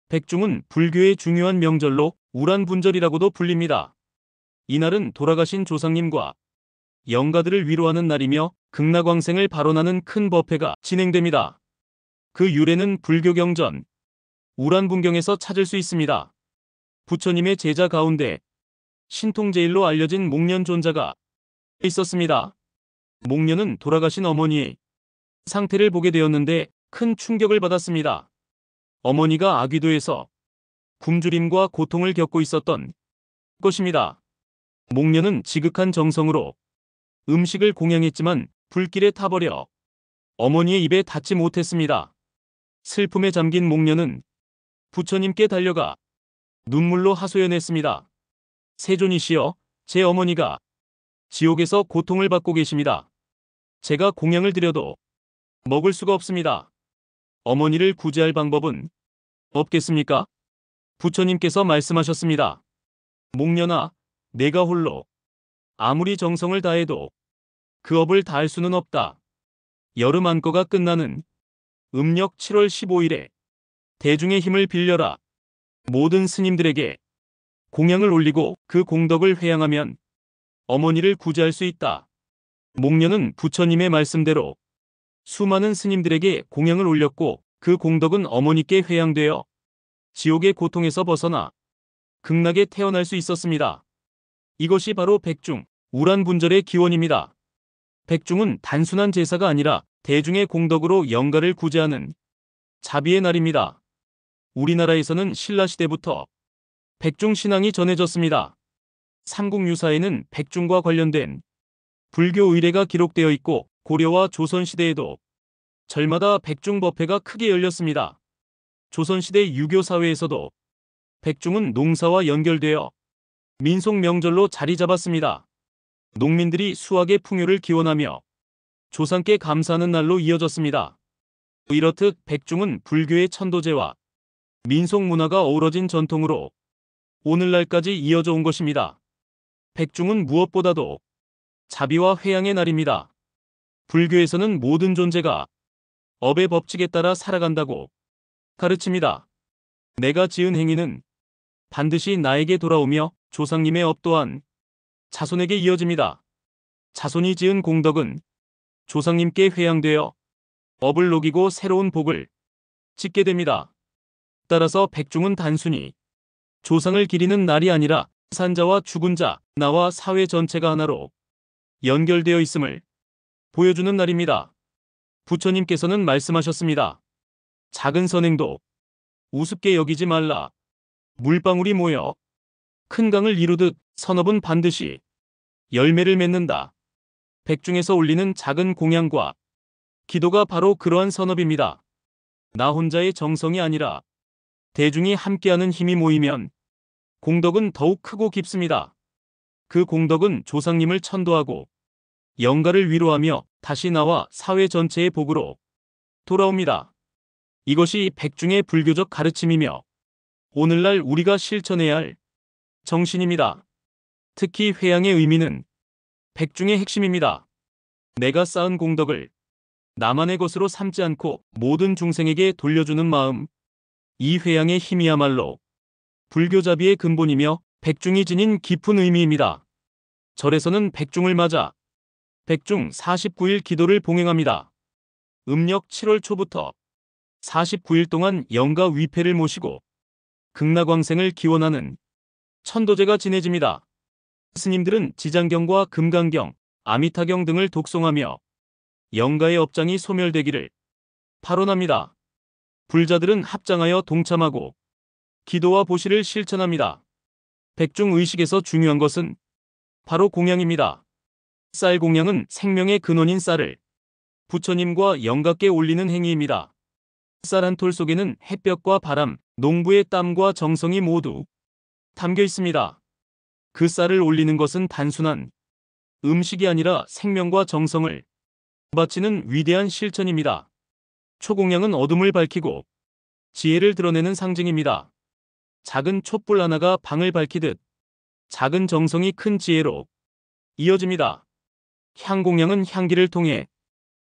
백중은 불교의 중요한 명절로 우란분절이라고도 불립니다. 이날은 돌아가신 조상님과 영가들을 위로하는 날이며 극락왕생을 발언하는 큰 법회가 진행됩니다. 그 유래는 불교 경전 우란분경에서 찾을 수 있습니다. 부처님의 제자 가운데 신통제일로 알려진 목련존자가 있었습니다. 목련은 돌아가신 어머니의 상태를 보게 되었는데 큰 충격을 받았습니다. 어머니가 아귀도에서 굶주림과 고통을 겪고 있었던 것입니다. 목련은 지극한 정성으로 음식을 공양했지만 불길에 타버려 어머니의 입에 닿지 못했습니다. 슬픔에 잠긴 목련은 부처님께 달려가 눈물로 하소연했습니다. 세존이시여, 제 어머니가 지옥에서 고통을 받고 계십니다. 제가 공양을 드려도 먹을 수가 없습니다. 어머니를 구제할 방법은 없겠습니까? 부처님께서 말씀하셨습니다. 목련아, 내가 홀로 아무리 정성을 다해도 그 업을 다할 수는 없다. 여름 안거가 끝나는 음력 7월 15일에 대중의 힘을 빌려라. 모든 스님들에게 공양을 올리고 그 공덕을 회양하면 어머니를 구제할 수 있다. 목련은 부처님의 말씀대로 수많은 스님들에게 공양을 올렸고 그 공덕은 어머니께 회양되어 지옥의 고통에서 벗어나 극락에 태어날 수 있었습니다. 이것이 바로 백중, 우란분절의 기원입니다. 백중은 단순한 제사가 아니라 대중의 공덕으로 영가를 구제하는 자비의 날입니다. 우리나라에서는 신라시대부터 백중 신앙이 전해졌습니다. 삼국유사에는 백중과 관련된 불교 의례가 기록되어 있고 고려와 조선시대에도 절마다 백중 법회가 크게 열렸습니다. 조선시대 유교 사회에서도 백중은 농사와 연결되어 민속 명절로 자리 잡았습니다. 농민들이 수확의 풍요를 기원하며 조상께 감사하는 날로 이어졌습니다. 이렇듯 백중은 불교의 천도제와 민속 문화가 어우러진 전통으로 오늘날까지 이어져 온 것입니다. 백중은 무엇보다도 자비와 회양의 날입니다. 불교에서는 모든 존재가 업의 법칙에 따라 살아간다고 가르칩니다. 내가 지은 행위는 반드시 나에게 돌아오며 조상님의 업 또한 자손에게 이어집니다. 자손이 지은 공덕은 조상님께 회양되어 업을 녹이고 새로운 복을 짓게 됩니다. 따라서 백중은 단순히 조상을 기리는 날이 아니라 산자와 죽은 자, 나와 사회 전체가 하나로 연결되어 있음을 보여주는 날입니다. 부처님께서는 말씀하셨습니다. 작은 선행도 우습게 여기지 말라. 물방울이 모여 큰 강을 이루듯 선업은 반드시 열매를 맺는다. 백중에서 올리는 작은 공양과 기도가 바로 그러한 선업입니다. 나 혼자의 정성이 아니라 대중이 함께하는 힘이 모이면 공덕은 더욱 크고 깊습니다. 그 공덕은 조상님을 천도하고 영가를 위로하며 다시 나와 사회 전체의 복으로 돌아옵니다. 이것이 백중의 불교적 가르침이며 오늘날 우리가 실천해야 할 정신입니다. 특히 회양의 의미는 백중의 핵심입니다. 내가 쌓은 공덕을 나만의 것으로 삼지 않고 모든 중생에게 돌려주는 마음, 이 회양의 힘이야말로 불교자비의 근본이며 백중이 지닌 깊은 의미입니다. 절에서는 백중을 맞아 백중 49일 기도를 봉행합니다. 음력 7월 초부터 49일 동안 영가 위패를 모시고 극락왕생을 기원하는 천도제가 지내집니다. 스님들은 지장경과 금강경, 아미타경 등을 독송하며 영가의 업장이 소멸되기를 발언합니다. 불자들은 합장하여 동참하고 기도와 보시를 실천합니다. 백중 의식에서 중요한 것은 바로 공양입니다. 쌀 공양은 생명의 근원인 쌀을 부처님과 영가께 올리는 행위입니다. 쌀 한 톨 속에는 햇볕과 바람, 농부의 땀과 정성이 모두 담겨 있습니다. 그 쌀을 올리는 것은 단순한 음식이 아니라 생명과 정성을 바치는 위대한 실천입니다. 초공양은 어둠을 밝히고 지혜를 드러내는 상징입니다. 작은 촛불 하나가 방을 밝히듯 작은 정성이 큰 지혜로 이어집니다. 향공양은 향기를 통해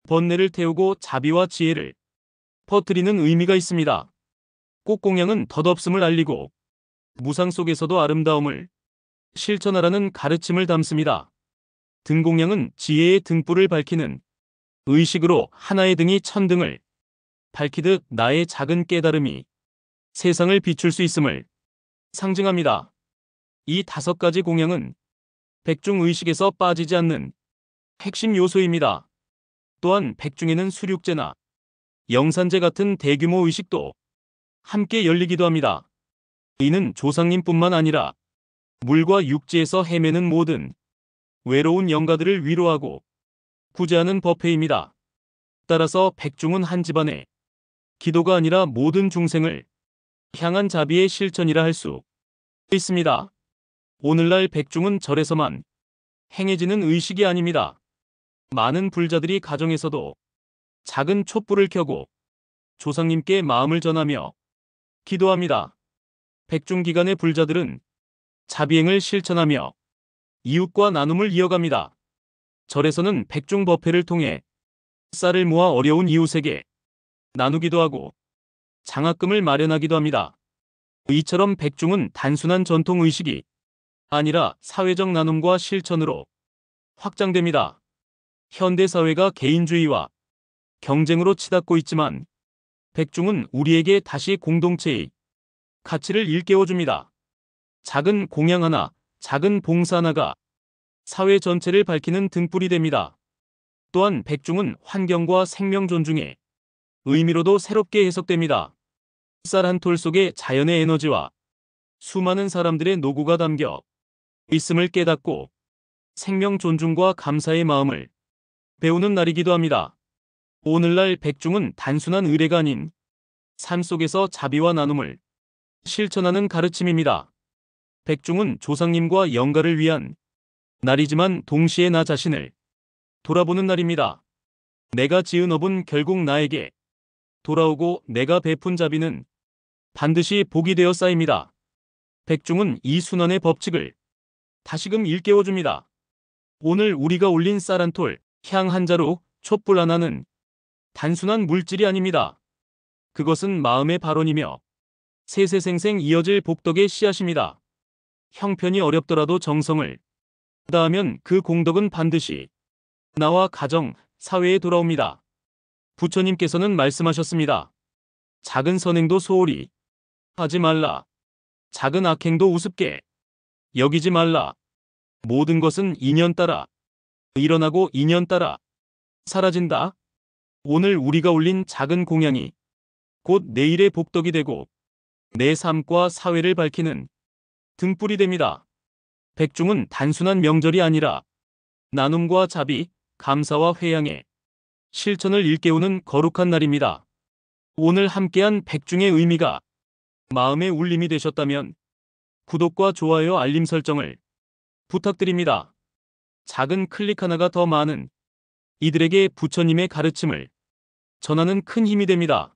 번뇌를 태우고 자비와 지혜를 퍼뜨리는 의미가 있습니다. 꽃공양은 덧없음을 알리고 무상 속에서도 아름다움을 실천하라는 가르침을 담습니다. 등공양은 지혜의 등불을 밝히는 의식으로 하나의 등이 천등을 밝히듯 나의 작은 깨달음이 세상을 비출 수 있음을 상징합니다. 이 5가지 공양은 백중 의식에서 빠지지 않는 핵심 요소입니다. 또한 백중에는 수륙제나 영산제 같은 대규모 의식도 함께 열리기도 합니다. 이는 조상님뿐만 아니라 물과 육지에서 헤매는 모든 외로운 영가들을 위로하고 구제하는 법회입니다. 따라서 백중은 한 집안의 기도가 아니라 모든 중생을 향한 자비의 실천이라 할 수 있습니다. 오늘날 백중은 절에서만 행해지는 의식이 아닙니다. 많은 불자들이 가정에서도 작은 촛불을 켜고 조상님께 마음을 전하며 기도합니다. 백중 기간의 불자들은 자비행을 실천하며 이웃과 나눔을 이어갑니다. 절에서는 백중 법회를 통해 쌀을 모아 어려운 이웃에게 나누기도 하고 장학금을 마련하기도 합니다. 이처럼 백중은 단순한 전통 의식이 아니라 사회적 나눔과 실천으로 확장됩니다. 현대 사회가 개인주의와 경쟁으로 치닫고 있지만 백중은 우리에게 다시 공동체의 가치를 일깨워줍니다. 작은 공양 하나, 작은 봉사 하나가 사회 전체를 밝히는 등불이 됩니다. 또한 백중은 환경과 생명 존중의 의미로도 새롭게 해석됩니다. 쌀 한 톨 속에 자연의 에너지와 수많은 사람들의 노고가 담겨 있음을 깨닫고 생명 존중과 감사의 마음을 배우는 날이기도 합니다. 오늘날 백중은 단순한 의례가 아닌 삶 속에서 자비와 나눔을 실천하는 가르침입니다. 백중은 조상님과 영가를 위한 날이지만 동시에 나 자신을 돌아보는 날입니다. 내가 지은 업은 결국 나에게 돌아오고 내가 베푼 자비는 반드시 복이 되어 쌓입니다. 백중은 이 순환의 법칙을 다시금 일깨워줍니다. 오늘 우리가 올린 쌀 한 톨, 향 한 자루, 촛불 하나는 단순한 물질이 아닙니다. 그것은 마음의 발원이며 세세생생 이어질 복덕의 씨앗입니다. 형편이 어렵더라도 정성을 다하면 그 공덕은 반드시 나와 가정, 사회에 돌아옵니다. 부처님께서는 말씀하셨습니다. 작은 선행도 소홀히 하지 말라. 작은 악행도 우습게 여기지 말라. 모든 것은 인연 따라 일어나고 인연 따라 사라진다. 오늘 우리가 올린 작은 공양이 곧 내일의 복덕이 되고 내 삶과 사회를 밝히는 등불이 됩니다. 백중은 단순한 명절이 아니라 나눔과 자비, 감사와 회양의 실천을 일깨우는 거룩한 날입니다. 오늘 함께한 백중의 의미가 마음의 울림이 되셨다면 구독과 좋아요 알림 설정을 부탁드립니다. 작은 클릭 하나가 더 많은 이들에게 부처님의 가르침을 전하는 큰 힘이 됩니다.